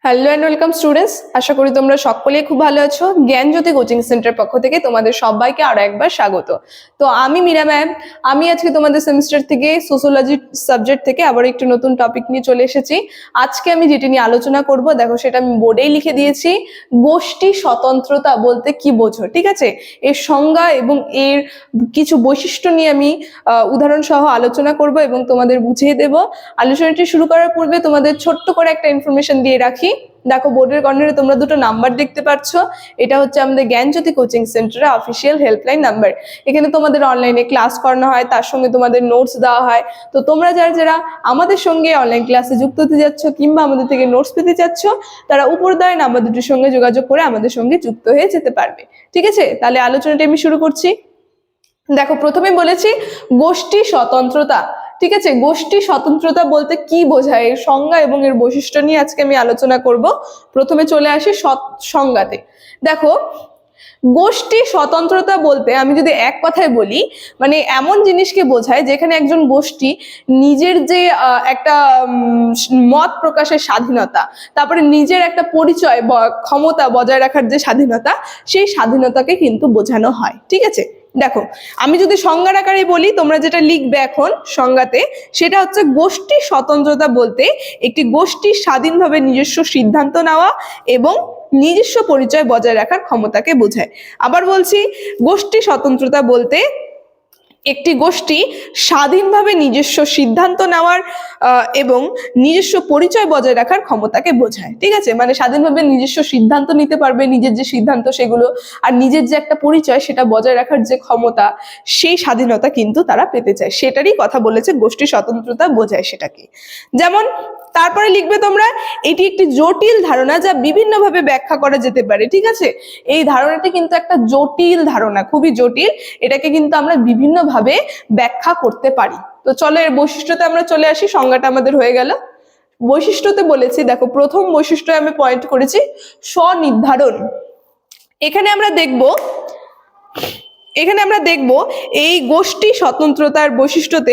Hello and welcome students, আশা করি তোমরা সকলেই খুব ভালো আছো। জ্ঞানজ্যোতি কোচিং সেন্টার পক্ষ থেকে তোমাদের সবাইকে আরো একবার স্বাগত। তো আমি মীরা ম্যাম, আমি আজকে তোমাদের সেমিস্টার থেকে সোশ্যোলজি সাবজেক্ট থেকে আবার একটু নতুন টপিক নিয়ে চলে এসেছি। আজকে আমি যেটি নিয়ে আলোচনা করব, দেখো সেটা আমি বোর্ডেই লিখে দিয়েছি। গোষ্ঠী স্বতন্ত্রতা বলতে কি বোঝো, ঠিক আছে? এর সংজ্ঞা এবং এর কিছু বৈশিষ্ট্য নিয়ে আমি উদাহরণ সহ আলোচনা করব এবং তোমাদের বুঝিয়ে দেব। আলোচনাটি শুরু করার পূর্বে তোমাদের ছোট্ট করে একটা ইনফরমেশন দিয়ে রাখি। দেখো বোর্ডের কর্নারে তোমরা দুটো নাম্বার দেখতে পাচ্ছ, এটা হচ্ছে আমাদের জ্ঞানজ্যোতি কোচিং সেন্টারের অফিসিয়াল হেল্পলাইন নাম্বার। এখানে তোমাদের অনলাইনে ক্লাস করানো হয়, তার সঙ্গে তোমাদের নোটস দেওয়া হয়। তো তোমরা যারা আমাদের সঙ্গে অনলাইন ক্লাসে যুক্ত হতে যাচ্ছ কিংবা আমাদের থেকে নোটস পেতে চাচ্ছ, তারা উপর দেওয়া নাম্বার দুটির সঙ্গে যোগাযোগ করে আমাদের সঙ্গে যুক্ত হয়ে যেতে পারবে, ঠিক আছে? তাহলে আলোচনাটি আমি শুরু করছি। দেখো, প্রথমে বলেছি গোষ্ঠী স্বতন্ত্রতা, ঠিক আছে? গোষ্ঠী স্বতন্ত্রতা বলতে কি বোঝায়, এর সংজ্ঞা এবং এর বৈশিষ্ট্য নিয়ে আজকে আমি আলোচনা করব। প্রথমে চলে আসি সংজ্ঞাতে। দেখো, গোষ্ঠী স্বতন্ত্রতা বলতে আমি যদি এক কথায় বলি, মানে এমন জিনিসকে বোঝায় যেখানে একজন গোষ্ঠী নিজের যে একটা মত প্রকাশের স্বাধীনতা, তারপরে নিজের একটা পরিচয় ক্ষমতা বজায় রাখার যে স্বাধীনতা, সেই স্বাধীনতাকে কিন্তু বোঝানো হয়, ঠিক আছে? দেখো, আমি যদি সংজ্ঞার আকারে বলি, তোমরা যেটা লিখবে এখন সংজ্ঞাতে, সেটা হচ্ছে গোষ্ঠী স্বতন্ত্রতা বলতে একটি গোষ্ঠী স্বাধীনভাবে নিজস্ব সিদ্ধান্ত নেওয়া এবং নিজস্ব পরিচয় বজায় রাখার ক্ষমতাকে বোঝায়। আবার বলছি, গোষ্ঠী স্বতন্ত্রতা বলতে একটি গোষ্ঠী স্বাধীনভাবে নিজস্ব সিদ্ধান্ত নেওয়ার এবং নিজস্ব পরিচয় বজায় রাখার ক্ষমতাকে বোঝায়, ঠিক আছে? মানে স্বাধীনভাবে নিজস্ব সিদ্ধান্ত নিতে পারবে, নিজের যে সিদ্ধান্ত সেগুলো, আর নিজের যে একটা পরিচয় সেটা বজায় রাখার যে ক্ষমতা, সেই স্বাধীনতা কিন্তু তারা পেতে চায়, সেটারই কথা বলেছে গোষ্ঠী স্বতন্ত্রতা বোঝায় সেটাকে। যেমন তারপরে লিখবে তোমরা, এটি একটি জটিল ধারণা যা বিভিন্নভাবে ব্যাখ্যা করা যেতে পারে, ঠিক আছে? এই ধারণাটি কিন্তু একটা জটিল ধারণা, খুবই জটিল। এটাকে কিন্তু আমরা বিভিন্নভাবে ব্যাখ্যা করতে পারি। তো চলো এর বৈশিষ্ট্যতে আমরা চলে আসি। সংজ্ঞাটা আমাদের হয়ে গেল। বৈশিষ্ট্যতে বলেছি, দেখো প্রথম বৈশিষ্ট্য আমি পয়েন্ট করেছি স্বনির্ধারণ। এখানে আমরা দেখব এই গোষ্ঠী স্বতন্ত্রতার বৈশিষ্ট্যতে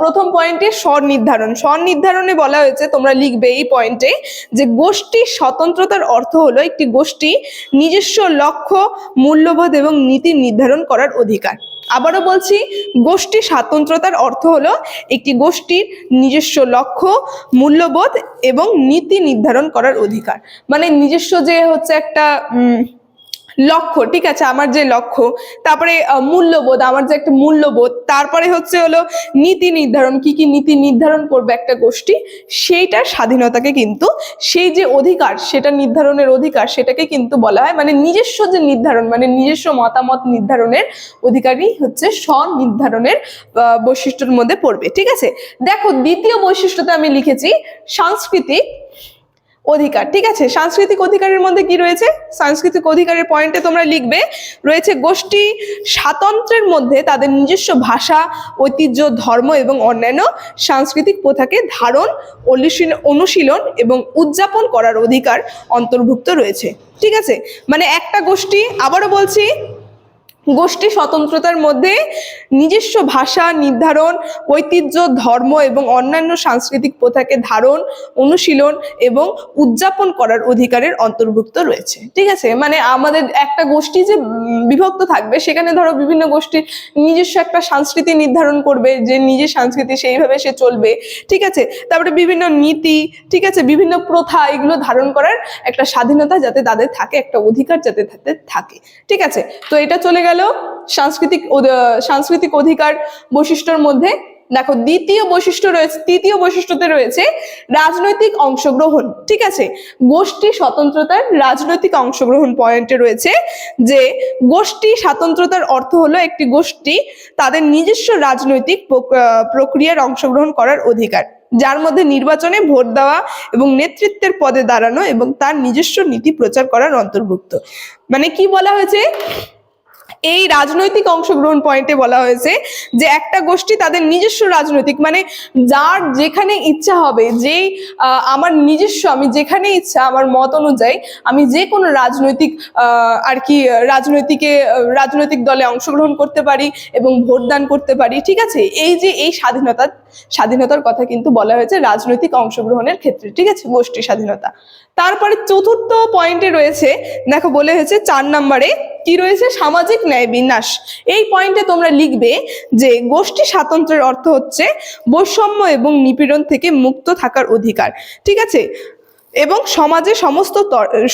প্রথম পয়েন্টে স্বনির্ধারণে বলা হয়েছে, তোমরা লিখবে এই পয়েন্টে, যে গোষ্ঠী স্বতন্ত্রতার অর্থ হলো একটি গোষ্ঠী নিজস্ব লক্ষ্য, মূল্যবোধ এবং নীতি নির্ধারণ করার অধিকার। আবারও বলছি, গোষ্ঠী স্বাতন্ত্রতার অর্থ হলো একটি গোষ্ঠীর নিজস্ব লক্ষ্য, মূল্যবোধ এবং নীতি নির্ধারণ করার অধিকার। মানে নিজস্ব যে হচ্ছে একটা লক্ষ্য, ঠিক আছে, আমার যে লক্ষ্য, তারপরে মূল্যবোধ, আমার যে একটা মূল্যবোধ, তারপরে হলো নীতি নির্ধারণ, কি কি নীতি নির্ধারণ করবে একটা গোষ্ঠী, সেইটার স্বাধীনতাকে কিন্তু, সেই যে অধিকার, সেটা নির্ধারণের অধিকার, সেটাকে কিন্তু বলা হয়, মানে নিজস্ব যে নির্ধারণ, মানে নিজস্ব মতামত নির্ধারণের অধিকারই হচ্ছে স্বনির্ধারণের বৈশিষ্ট্যের মধ্যে পড়বে, ঠিক আছে? দেখো, দ্বিতীয় বৈশিষ্ট্যতে আমি লিখেছি সাংস্কৃতিক অধিকার, ঠিক আছে? সাংস্কৃতিক অধিকারের মধ্যে কি রয়েছে? সাংস্কৃতিক অধিকারের পয়েন্টে তোমরা লিখবে রয়েছে গোষ্ঠী স্বাতন্ত্র্যের মধ্যে তাদের নিজস্ব ভাষা, ঐতিহ্য, ধর্ম এবং অন্যান্য সাংস্কৃতিক প্রথাকে ধারণ, অনুশীলন এবং উদযাপন করার অধিকার অন্তর্ভুক্ত রয়েছে, ঠিক আছে? মানে একটা গোষ্ঠী, আবারও বলছি, গোষ্ঠী স্বতন্ত্রতার মধ্যে নিজস্ব ভাষা নির্ধারণ, ঐতিহ্য, ধর্ম এবং অন্যান্য সাংস্কৃতিক প্রথাকে ধারণ, অনুশীলন এবং উদযাপন করার অধিকারের অন্তর্ভুক্ত রয়েছে, ঠিক আছে? মানে আমাদের একটা গোষ্ঠী যে বিভক্ত থাকবে, সেখানে ধরো বিভিন্ন গোষ্ঠীর নিজস্ব একটা সংস্কৃতি নির্ধারণ করবে, যে নিজের সংস্কৃতি সেইভাবে সে চলবে, ঠিক আছে? তারপরে বিভিন্ন নীতি, ঠিক আছে, বিভিন্ন প্রথা, এগুলো ধারণ করার একটা স্বাধীনতা যাতে তাদের থাকে, একটা অধিকার যাতে তাদের থাকে, ঠিক আছে? তো এটা চলে গেল সাংস্কৃতিক অধিকার বৈশিষ্ট্যের মধ্যে। দেখো, তৃতীয় বৈশিষ্ট্যতে রয়েছে রাজনৈতিক অংশগ্রহণ, ঠিক আছে? গোষ্ঠী স্বতন্ত্রতার রাজনৈতিক অংশগ্রহণ পয়েন্টে রয়েছে যে গোষ্ঠী স্বাতন্ত্রতার অর্থ হলো একটি গোষ্ঠী তাদের নিজস্ব রাজনৈতিক প্রক্রিয়ার অংশগ্রহণ করার অধিকার, যার মধ্যে নির্বাচনে ভোট দেওয়া এবং নেতৃত্বের পদে দাঁড়ানো এবং তার নিজস্ব নীতি প্রচার করার অন্তর্ভুক্ত। মানে কি বলা হয়েছে? এই রাজনৈতিক অংশগ্রহণ পয়েন্টে বলা হয়েছে যে একটা গোষ্ঠী তাদের নিজস্ব রাজনৈতিক মানে যার যেখানে ইচ্ছা হবে, যে আমার নিজস্ব, আমি যেখানে ইচ্ছা আমার মত অনুযায়ী আমি যে কোনো রাজনৈতিক আর কি রাজনৈতিক দলে অংশগ্রহণ করতে পারি এবং ভোটদান করতে পারি, ঠিক আছে। এই যে এই স্বাধীনতার কথা কিন্তু বলা হয়েছে রাজনৈতিক অংশগ্রহণের ক্ষেত্রে, ঠিক আছে, গোষ্ঠী স্বাধীনতা। তারপরে চতুর্থ পয়েন্টে রয়েছে, দেখো বলে হয়েছে 4 নম্বরে কি রয়েছে, সামাজিক ন্যায় বিন্যাস। এই পয়েন্টে তোমরা লিখবে যে গোষ্ঠী স্বাতন্ত্র্যের অর্থ হচ্ছে বৈষম্য এবং নিপীড়ন থেকে মুক্ত থাকার অধিকার, ঠিক আছে, এবং সমাজে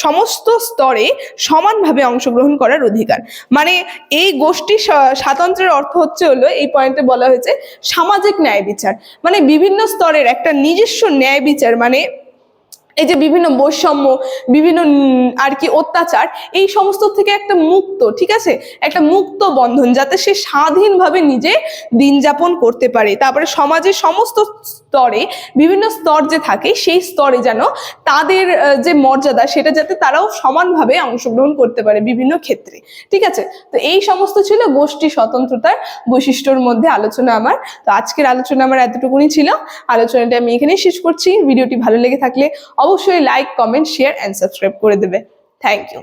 সমস্ত স্তরে সমানভাবে অংশগ্রহণ করার অধিকার। মানে এই গোষ্ঠী স্বাতন্ত্র্যের অর্থ হচ্ছে হলো, এই পয়েন্টে বলা হয়েছে সামাজিক ন্যায় বিচার, মানে বিভিন্ন স্তরের একটা নিজস্ব ন্যায় বিচার, মানে এই যে বিভিন্ন বৈষম্য, বিভিন্ন আর কি অত্যাচার, এই সমস্ত থেকে একটা মুক্ত, ঠিক আছে, একটা মুক্ত বন্ধন, যাতে সে স্বাধীনভাবে নিজে দিন যাপন করতে পারে। তারপরে সমাজের সমস্ত স্তরে, বিভিন্ন স্তর যে থাকে সেই স্তরে যেন তাদের যে মর্যাদা সেটা যাতে তারাও সমানভাবে অংশগ্রহণ করতে পারে বিভিন্ন ক্ষেত্রে, ঠিক আছে। তো এই সমস্ত ছিল গোষ্ঠী স্বতন্ত্রতার বৈশিষ্ট্যর মধ্যে আলোচনা আমার। তো আজকের আলোচনা আমার এতটুকুনি ছিল। আলোচনাটা আমি এখানেই শেষ করছি। ভিডিওটি ভালো লেগে থাকলে অবশ্যই like, comment, share and subscribe করে দেবে। Thank you.